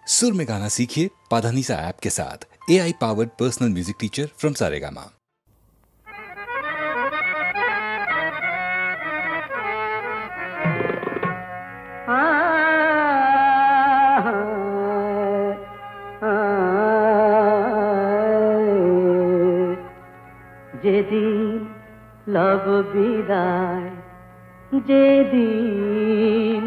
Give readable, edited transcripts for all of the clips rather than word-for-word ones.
सुर में गाना सीखिए पाधानीसा ऐप के साथ। AI powered personal music teacher from Saregama. যেদিন লব বিদায়, যেদিন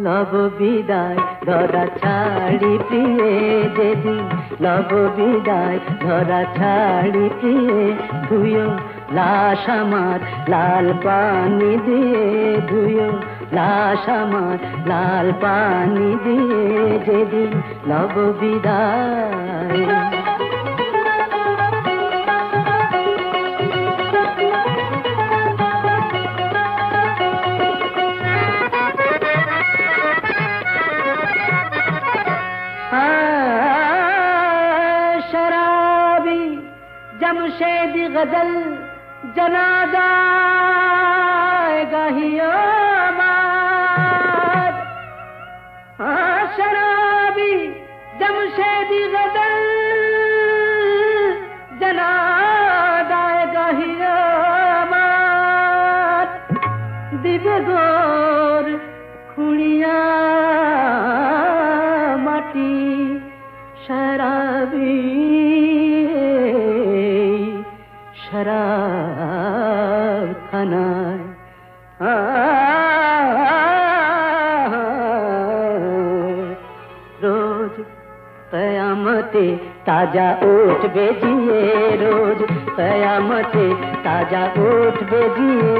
লব বিদায় ধরা ছাড়ি প্রিয়ে, যেদিন লব বিদায় ধরা ছাড়ি প্রিয়ে, ধুয়ো লাশ আমার লাল পানি দিয়ে, ধুয়ো লাশ আমার লাল পানি দিয়ে, যেদিন লব বিদায়। जमशेदी गजल जनादा गाहियो माद, शराबी जमशेदी गजल जनादा गाहियो माद, दिबे गोर खुड़िया माटी शराबी शराब खानाয় रोज कयामते ताजा ओठ बेजिए, रोज कयामते ताजा ओठ बेजिए,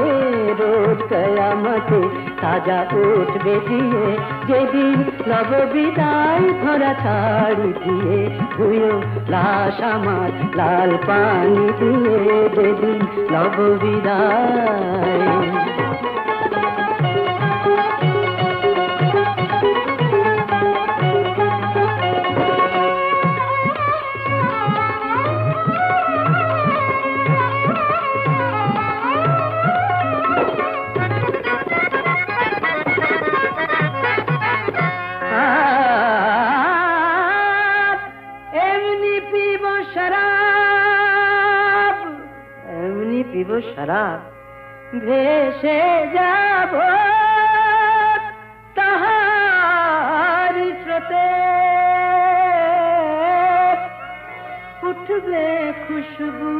रोज कयामते ताजा ओठ बेजिए, যেদিন লব বিদায় ধরা ছাড়ি দিয়ে, ধুয়ো লাশ আমার লাল পানি দিয়ে, যেদিন লব বিদায়। शराब ভেসে যাব তাহার স্রোতে, উঠবে খুশবু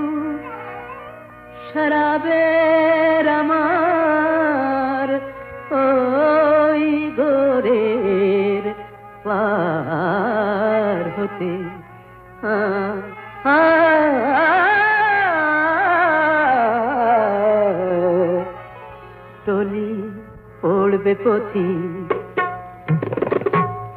শরাবের আমার ওই গোরের পার হতে। टोली पड़बे पथी,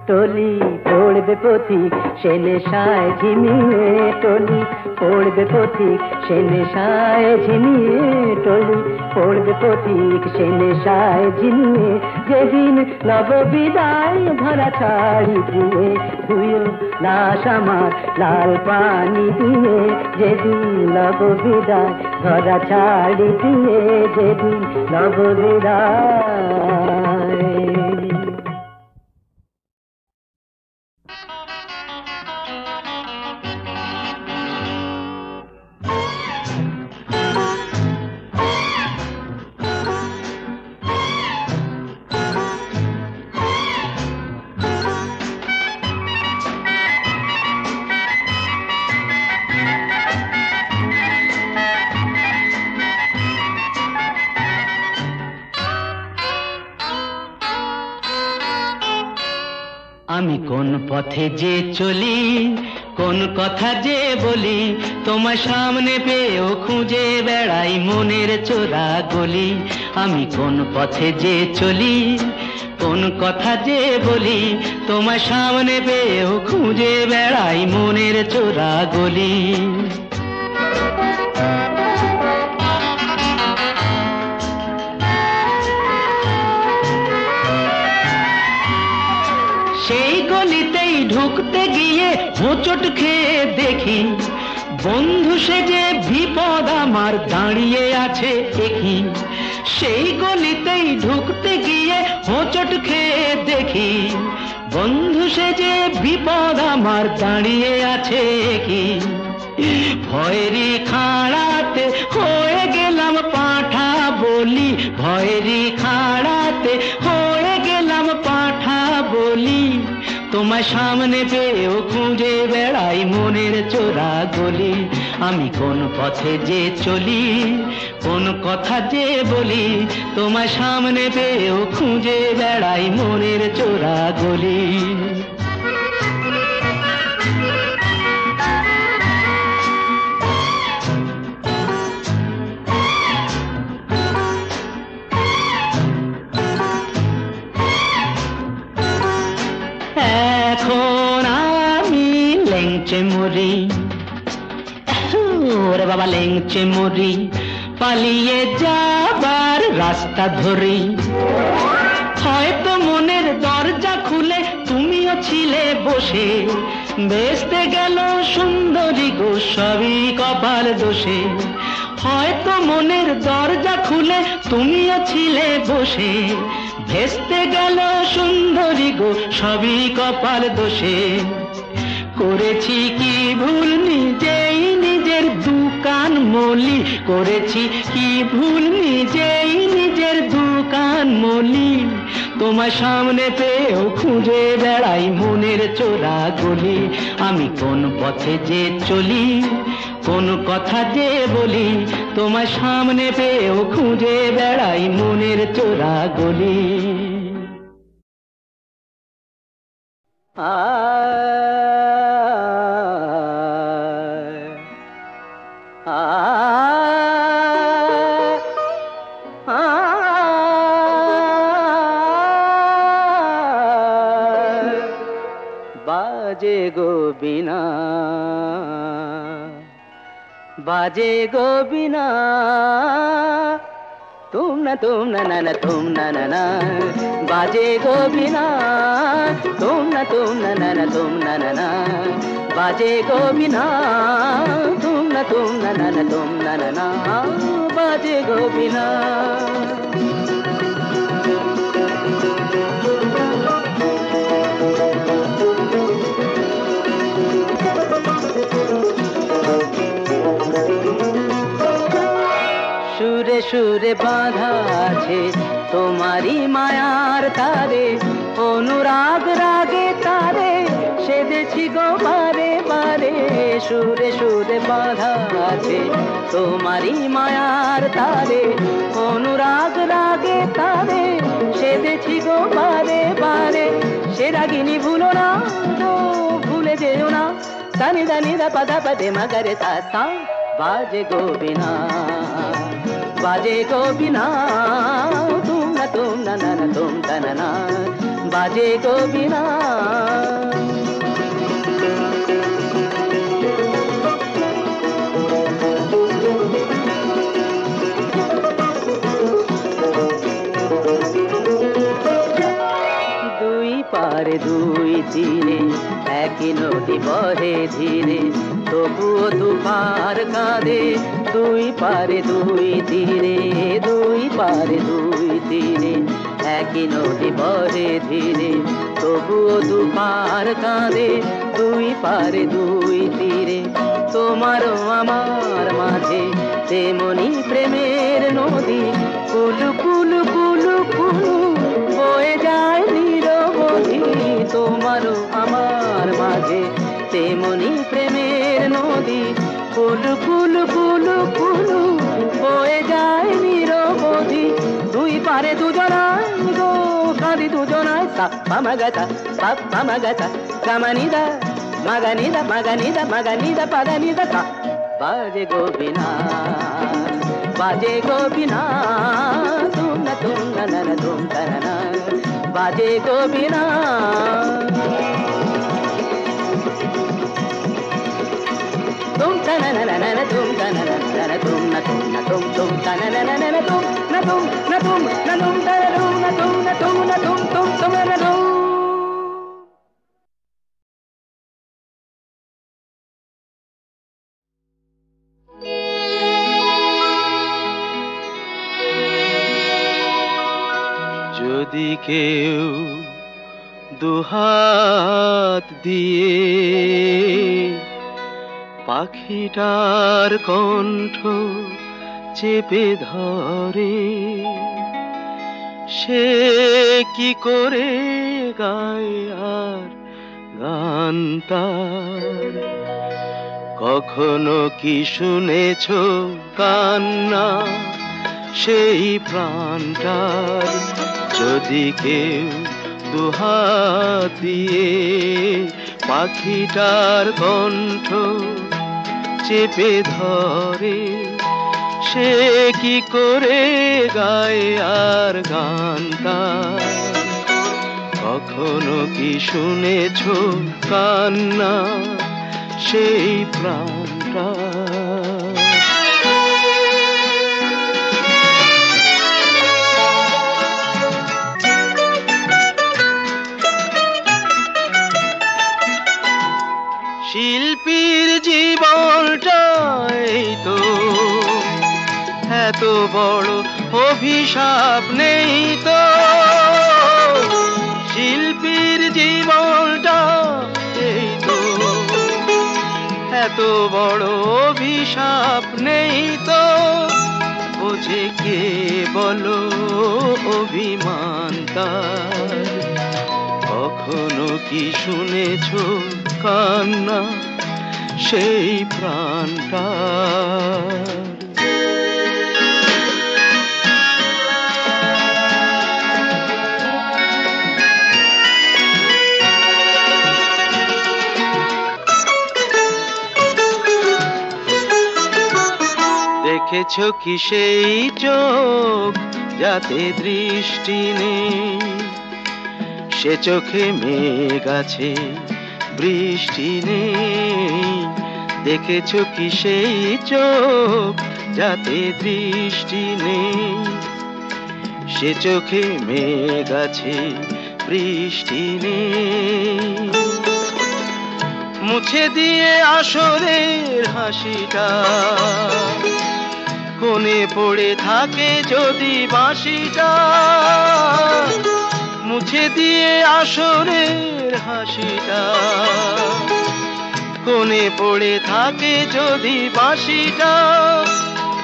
टोली पड़बे पथिक से नेशाय झिमिए, टोली पड़बे पथिक से नेशाय झिमिए, टोली पड़बे पथिक से नेशाय झिमिए, যেদিন লব বিদায় ধরা ছাড়ি দিয়ে, ধুয়ো লাশ আমার লাল পানি দিয়ে, যেদিন লব বিদায় ধরা ছাড়ি দিয়ে, যেদিন লব বিদায়। আমি কোন পথে যে চলি, কোন কথা যে বলি, তোমার সামনে পেয়েও খুঁজে বেড়াই মনের চোরা গলি। আমি কোন পথে যে চলি, কোন কথা যে বলি, তোমার সামনে পেয়েও খুঁজে বেড়াই মনের চোরা গলি। সেই গলিতেই ঢুকতে গিয়ে হোঁচট খেয়ে দেখি, বন্ধু সেজে বিপদ আমার দাঁড়িয়ে আছে একই। সেই গলিতেই ঢুকতে গিয়ে হোঁচট খেয়ে দেখি বন্ধু সেজে বিপদ আমার দাঁড়িয়ে আছে কি। ভয়েরই খাড়াতে হয়ে গেলাম পাঁঠা বলি, ভয়েরই খাড়াতে হয়ে গেলাম পাঁঠা বলি। তোমার সামনে পেয়েও খুঁজে বেড়াই মনের চোরা গলি। আমি কোন পথে যে চলি, কোন কথা যে বলি, তোমার সামনে পেয়েও খুঁজে বেড়াই মনের চোরা গলি। এখন আমি লেংচে মরি, ওরে বাবা লেংচে মরি, পালিয়ে যাবার রাস্তা ধরি। হয়তো মনের দরজা খুলে তুমিও ছিলে বসে, বেসতে গেল সুন্দরী গো সবই কপাল দোষে। হয়তো মনের দরজা খুলে তুমিও ছিলে বসে, ভেস্তে গেল সুন্দরী গো সবই কপাল দোষে। করেছি কি ভুল নিজেই নিজের দোকান মলি, করেছি কি ভুল নিজেই নিজের দোকান মলি। তোমার সামনে পেয়েও খুঁজে বেড়াই মনের চোরা গলি। আমি কোন পথে যে চলি, কোন কথা যে বলি, তোমার সামনে পেয়েও খুঁজে বেড়াই মনের চোরা গলি। বাজে গো বিনা, बाजे गो बिना, तुम ना ना ना तुम ना ना, बाजे गो बिना, तुम ना ना ना तुम ना ना, बाजे गो बिना, तुम ना ना तुम ना ना, बाजे गो बिना। সুরে সুরে বাঁধা আছে তোমারি মায়ার তারে, অনুরাগ রাগে তারে সেদেছি গো বারে বারে। সুরে সুরে বাঁধা আছে তোমারি মায়ার তারে, অনুরাগ রাগে তারে সেদেছি গো বারে বারে। সে রাগিনী ভুলো না তো ভুলে যেও না, সানি দানি দা পদা পদে মগরে তা সা। बाजे गो बिना, बाजे गो बिना, तुम ना ना तुम ना ना, बाजे गो बिना। দুই পারে দুই তীরে একই নদী বহে ধীরে, তবুও দুপার কাঁদে। দুই পারে দুই তীরে, দুই পারে দুই তীরে একই নদী বহে ধীরে, তবুও দুপার কাঁদে। দুই পারে দুই তীরে তোমারও আমার মাঝে তেমনি প্রেমের নদী, কুলু কুলু কুলু কুলু বয়ে যায় নিরবধি। তোমারও আমার মাঝে তেমনি প্রেমের নদী, কুলু কুলু কুলু কুলু বয়ে যায় নিরবধি। দুই পারে দুজনায় গো কাঁদি দুজনায়, সা পামাগাতা পাপ পামাগাতা কামানিদা মাগানিদা মাগানিদা মাগানিদা পাদানিদা সা। বাজে গো বিনা, बाजे गो बिना, तुम ना तुम ना, बाजे गो बिना। तुम ना ना ना ना तुम ना ना ना तुम ना तुम ना तुम ना ना ना ना तुम ना तुम ना तुम ना तुम ना तुम ना तुम ना तुम तुम ना तुम। কেউ দুহাত দিয়ে পাখিটার কণ্ঠ চেপে ধরে, সে কি করে গায় আর গান তার? কখনো কি শুনেছ কান্না সেই প্রাণটার? যদি কেউ দুহাত দিয়ে পাখিটার কণ্ঠ চেপে ধরে, সে কি করে গায় আর গান তার? কখনো কি শুনেছ কান্না সেই প্রাণটা? শিল্পীর জীবনটা এই তো এত বড় অভিশাপ নেই তো। শিল্পীর জীবনটা এই তো এত বড় অভিশাপ নেই তো। বোঝে কে বলো অভিমান তার? কখনো কি শুনেছ কান্না সেই প্রাণটা? দেখেছ কি সেই চোখ যাতে দৃষ্টি নেই? সে চোখে মেঘ আছে বৃষ্টি নেই। দেখেছ কি সেই চোখ যাতে দৃষ্টি নেই? সে চোখে মেঘ আছে বৃষ্টি নেই। মুছে দিয়ে আসরের হাসিটা কোণে পড়ে থাকে যদি বাঁশিটা। মুছে দিয়ে আসরের হাসিটা কোণে পড়ে থাকে যদি বাঁশিটা।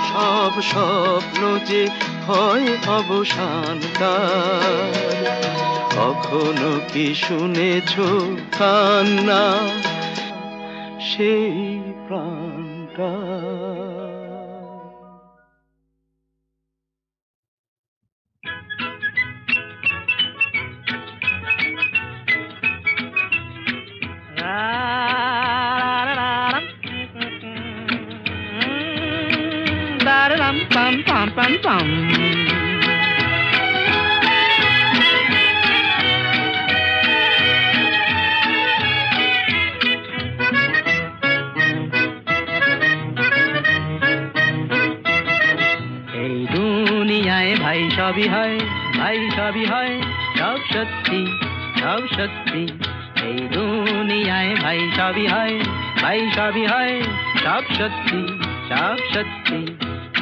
সব স্বপ্ন যে হয় অবসান তার। কখনো কি শুনেছ কান্না সেই প্রাণটা? Pam pam pam pam. এই দুনিয়ায় ভাই সবই হয়, ভাই সবই হয়, সব সত্যি সব সত্যি। এই দুনিয়ায় ভাই সবই হয়, ভাই সবই হয়, সব সত্যি সব সত্যি।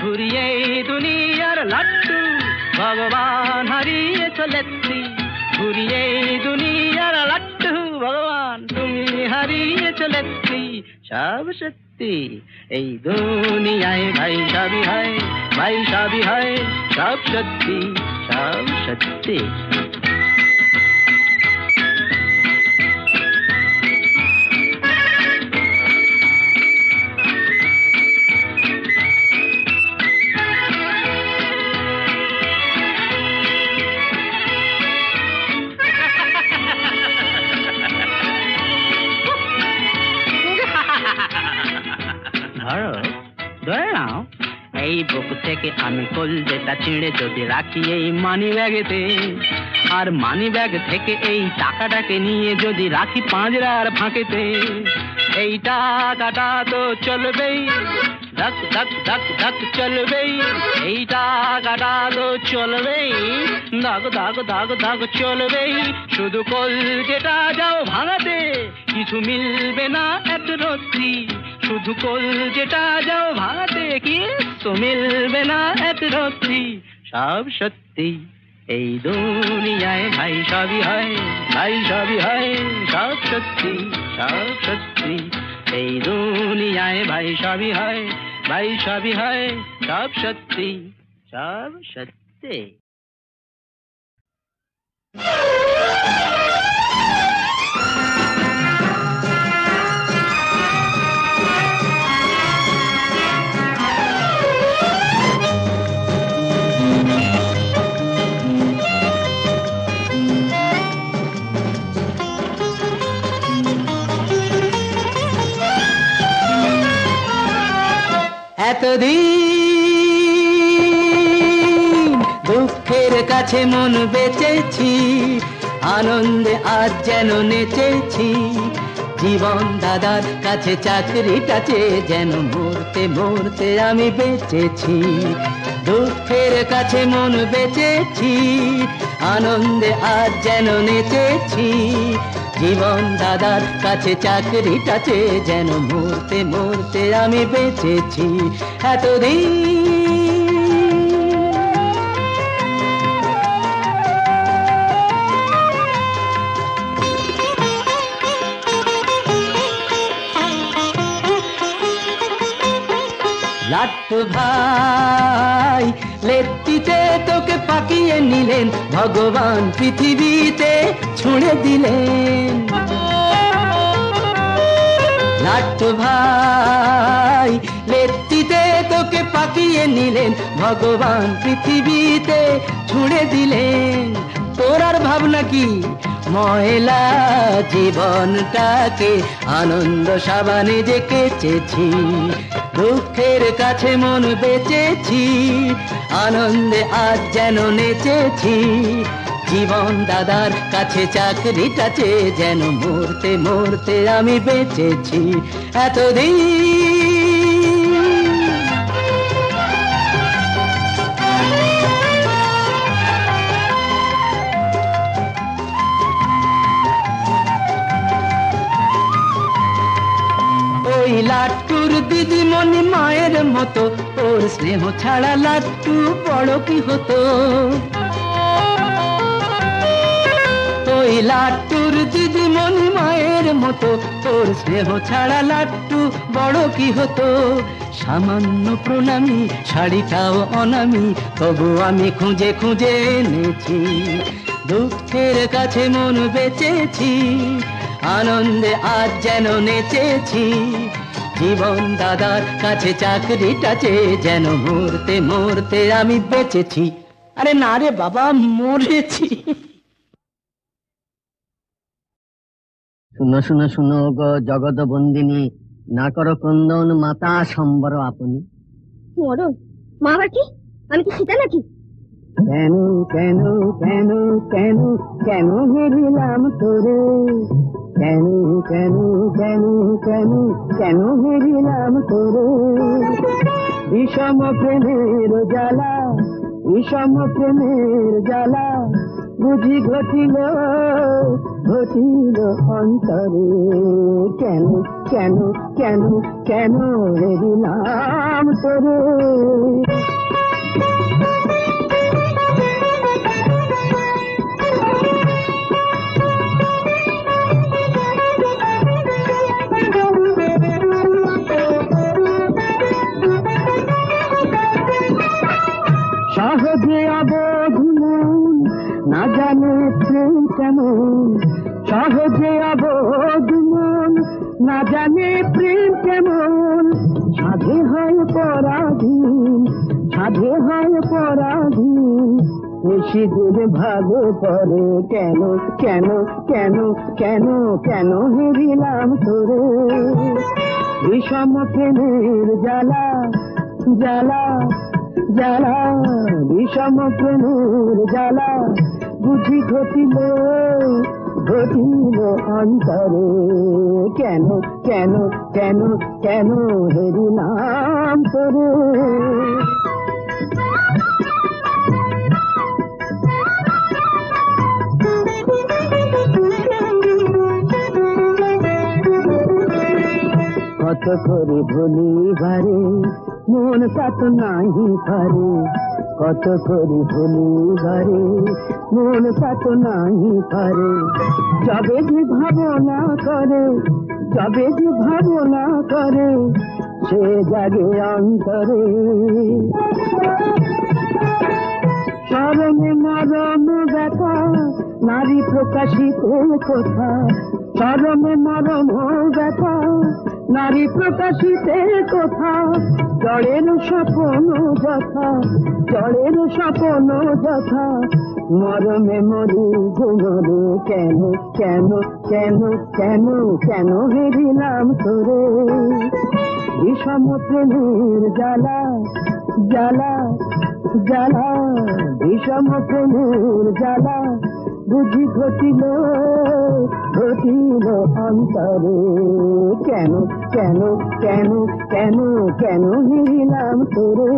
ঘুরিয়ে দুনিয়ার লাট্টু ভগবান হারিয়ে চলেছি। ঘুরিয়ে দুনিয়ার লাট্টু ভগবান তুমি হারিয়ে চলেছি। সব সত্যি এই দুনিয়ায় ভাই সবই হয়, ভাই সবই হয়, সব সত্যি সব সত্যি। এই বুক থেকে আমি কলজেটা ছিঁড়ে যদি রাখি এই মানি ব্যাগেতে, আর মানি ব্যাগ থেকে এই টাকাটাকে নিয়ে যদি রাখি পাঁজরার ফাঁকেতে, এই টাকাটা তো চলবেই, ধক ধক ধক ধক চলবেই। এই টাকাটা তো চলবেই, দাগ দাগ দাগ দাগ চলবেই। শুধু কলজেটা যাও ভাঙাতে কিছু মিলবে না এত রত্তি। শুধু কলজেটা যাও ভাঙাতে কিছু মিলবে না এত রত্তি। সব সত্যি এই দুনিয়ায় ভাই সবই হয়, ভাই সবই হয়, সব সত্যি, সব সত্যি। এই দুনিয়ায় ভাই সবই হয়, ভাই সবই হয়, সব সত্যি, সব সত্যি। এতদিন দুঃখের কাছে মন বেচেছি, আনন্দে আজ যেন নেচেছি। জীবন দাদার কাছে চাকরিটা চেয়ে যেন মরতে মরতে আমি বেঁচেছি। দুঃখের কাছে মন বেচেছি, আনন্দে আজ যেন নেচেছি। জীবন দাদার কাছে চাকরিটা চেয়ে যেন মরতে মরতে আমি বেঁচেছি এতদিন। লাট্টু ভাই লেট্টিতে তোকে পাকিয়ে নিলেন, ভগবান পৃথিবীতে ছুঁড়ে দিলেন। লাট্টু ভাই লেট্টিতে তোকে পাকিয়ে নিলেন, ভগবান পৃথিবীতে ছুঁড়ে দিলেন। তোর আর ভাবনা কি, ময়লা জীবনটাকে আনন্দ সাবানে যে কেচেছি। দুঃখের কাছে মন বেচেছি, আনন্দে আজ যেন নেচেছি। জীবন দাদার কাছে চাকরিটা চেয়ে যেন মরতে মরতে আমি বেঁচেছি এতদিন। ওই লাট্টুর দিদিমণি মায়ের মতো, ওর স্নেহ ছাড়া লাট্টু বড় কি হতো। ওই লাট্টুর দিদিমণি মায়ের মতো, ওর স্নেহ ছাড়া লাট্টু বড় কি হতো। সামান্য প্রণামী শাড়িটাও অনামি, তবু আমি খুঁজে খুঁজে এনেছি। দুঃখের কাছে মন বেচেছি, আনন্দে আজ যেন নেচেছি। জীবন দাদার কাছে চাকরিটা চেয়ে যেন মরতে মরতে আমি বেঁচেছি। আরে না রে বাবা, মরেছি। শুনো শুনো শুনো গো জগৎ বন্দিনী, না করো ক্রন্দন মাতা সম্বর আপনি। মরণ? মা আবার কি? আমি কি সীতা নাকি? কেন কেন কেন কেন কেন হেরিলাম তোরে, কেন কেন কেন কেন কেন হেরিলাম তোরে। বিষম প্রেমের জ্বালা, বিষম প্রেমের জ্বালা বুঝি ঘটিল ঘটিল অন্তরে। কেন কেন কেন কেন হেরিলাম তোরে। সহজে অবোধ মন না জানে প্রেম কেমন, সহজে অবোধ মন না জানে প্রেম কেমন। সাধে হয় পরাধীন, সাধে হয় পরাধীন, নিশিদিন ভালো পরে। কেন কেন কেন কেন কেন হেরিলাম তোরে। বিষম প্রেমের জ্বালা জ্বালা জ্বালা, বিষম প্রেমের জ্বালা বুঝি ঘটিল ঘটিল অন্তরে। কেন কেন কেন কেন হেরিলাম তোরে। কত করে ভুলি বারে মন তা তো নাহি পারে, কত করি ভুলিবারে মন কত নাই পারে যাবে যে ভাবনা করে যাবে যে ভাবনা করে সে জাগে অন্তরে চরমে নরম ব্যথা নারী প্রকাশিত কথা চরমে নরম ব্যথা নারী প্রকাশিতে কথা জড়ের স্বপ্ন যথা জড়ের স্বপ্ন যথা মরমে মরি ঘুমরে কেন কেন কেন কেন কেন হেরিলাম তোরে বিষম প্রেমের জ্বালা জ্বালা জ্বালা বিষম প্রেমের জ্বালা বুঝি ঘটিল ঘটিল অন্তরে কেন কেন কেন কেন কেন হেরিলাম তোরে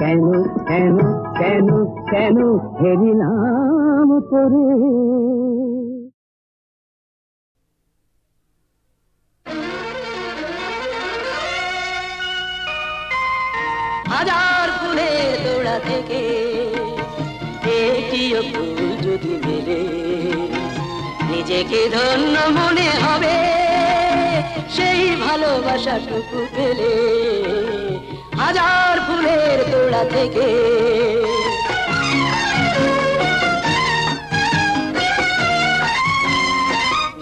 কেন কেন কেন কেন হেরিলাম তোরে হাজার ফুলের তোড়া থেকে একটিও ফুল যদি মেলে নিজেকে ধন্য মনে হবে সেই ভালোবাসাটুকু পেলে হাজার ফুলের তোড়া থেকে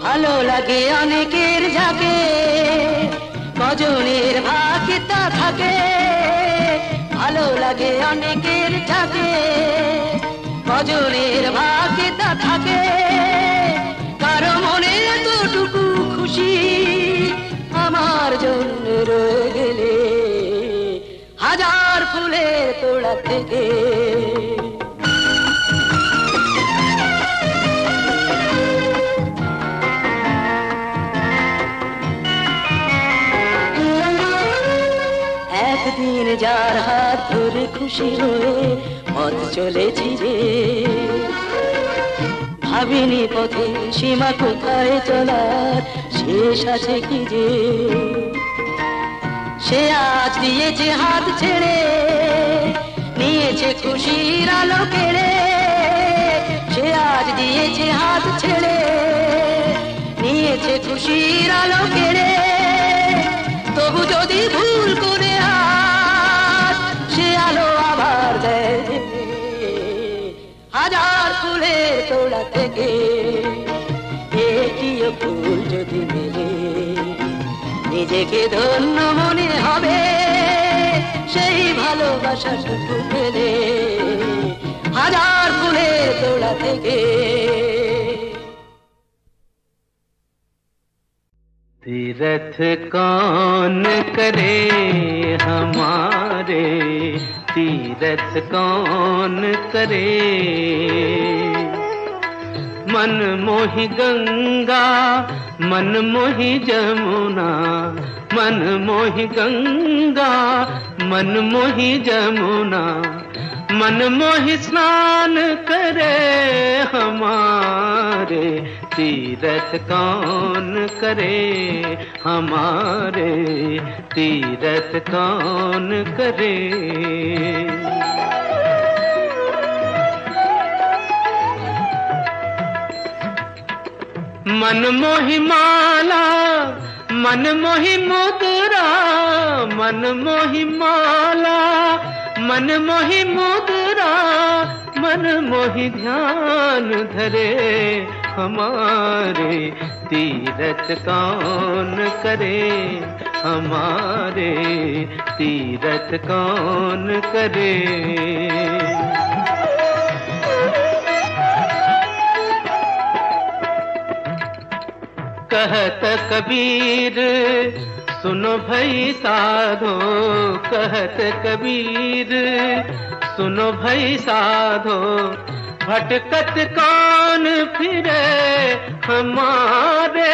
ভালো লাগে অনেকের ঝাঁকে কজনের ভাগে তা থাকে ভালো লাগে অনেকের ঝাঁকে কজনের ভাগে তা থাকে কারো মনে এতটুকু খুশি আমার জন্য রয়ে গেলে হাজার ফুলের তোড়া থেকে একদিন যার হাত ধরে খুশি হয়ে পথ চলেছি যে ভাবিনি পথে সীমা কোথায় চলার শেষ আছে কি যে সে আজ দিয়েছে হাত ছেড়ে নিয়েছে খুশির আলো কেড়ে সে আজ দিয়েছে হাত ছেড়ে নিয়েছে খুশির আলো কেড়ে তবু যদি ভুল করে হাত সে আলো আবার দেয় হাজার ফুলের তোড়া থেকে একটিও ফুল যদি মেলে নিজেকে ধন্য মনে হবে সেই ভালোবাসা শুধু পেলে হাজার ফুলের তোড়া থেকে तीरथ कौन करे हमारे तीरथ कौन करे मन मोहि गंगा मन मोहि जमुना मन मोहि गंगा मन मोहि जमुना मन मोहि स्नान करे हमारे तीरथ कौन करे हमारे तीरथ कौन करे मन मोहि माला मन मोहि मुद्रा मन मोहि माला मन मोहि मुद्रा मन मोहि ध्यान धरे हमारे तीरथ कौन करे हमारे तीरथ कौन करे कहत कबीर सुनो भई साधो कहत कबीर सुनो भई साधो भटकत कौन फिरे हमारे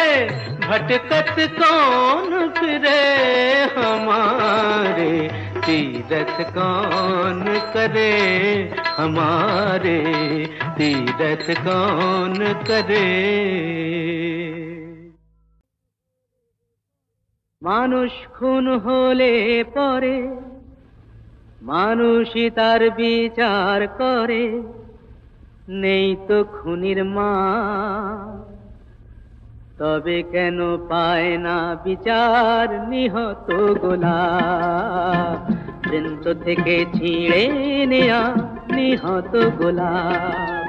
भटकत कौन फिरे हमारे तीरथ कौन करे हमारे तीरथ कौन करे মানুষ খুন হলে পরে মানুষই তার বিচার করে, নেই তো খুনির মা, তবে কেন পায় না বিচার নিহত গোলাপ, বৃন্ত থেকে ছিঁড়ে নেয়া নিহত গোলাপ।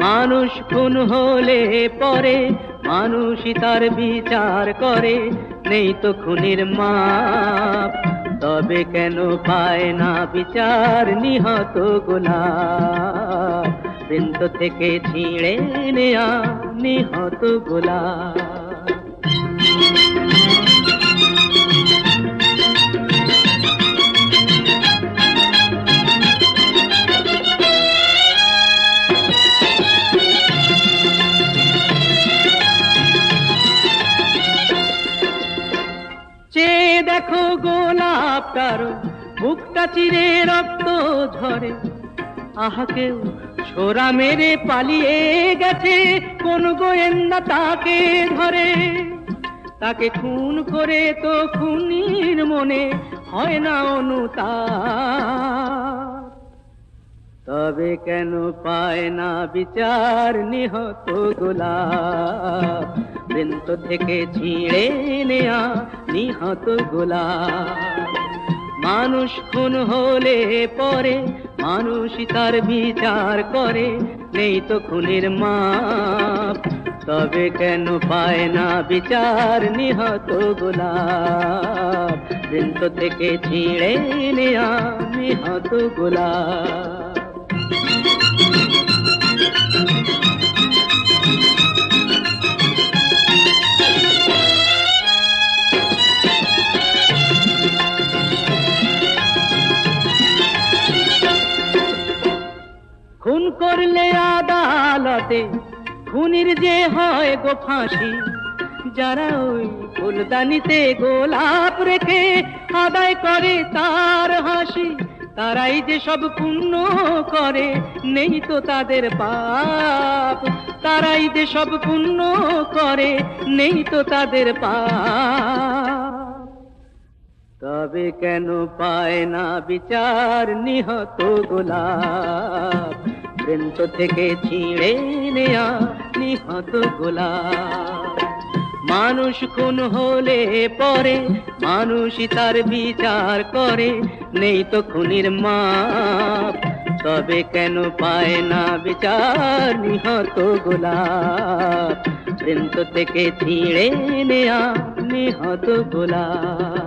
মানুষ খুন হলে পরে মানুষই তার বিচার করে, নেই তো খুনির মাপ, তবে কেন পায় না বিচার নিহত গোলাপ, বৃন্ত থেকে ছিঁড়ে নেয়া নিহত গোলাপ। চেয়ে দেখো গোলাপটার বুকটা চিরে রক্ত ঝরে, আহা কেউ ছোরা মেরে পালিয়ে গেছে, কোন গোয়েন্দা তাকে ধরে। তাকে খুন করে তো খুনির মনে হয় না অনুতাপ, তবে কেন পায় না বিচার নিহত গোলাপ, বৃন্ত থেকে ছিঁড়ে নেয়া নিহত গোলাপ। মানুষ খুন হলে পরে মানুষই তার বিচার করে, নেই তো খুনির মাপ, তবে কেন পায় না বিচার নিহত গোলাপ, বৃন্ত থেকে ছিঁড়ে নেয়া নিহত গোলাপ। খুন করলে আদালতে খুনির যে হয় গো ফাঁসি, যারা ওই ফুলদানিতে গোলাপ রেখে আদায় করে তার হাসি, তারাই যে সব পুণ্য করে, নেই তো তাদের পাপ, তারাই যে সব পুণ্য করে, নেই তো তাদের পাপ, তবে কেন পায় না বিচার নিহত গোলাপ, বৃন্ত থেকে ছিঁড়ে নেয়া নিহত গোলাপ। মানুষ খুন হলে পরে মানুষই তার বিচার করে, নেই তো খুনির মাপ, তবে কেন পায় না বিচার নিহত গোলাপ, বৃন্ত থেকে ছিঁড়ে নেয়া নিহত গোলাপ।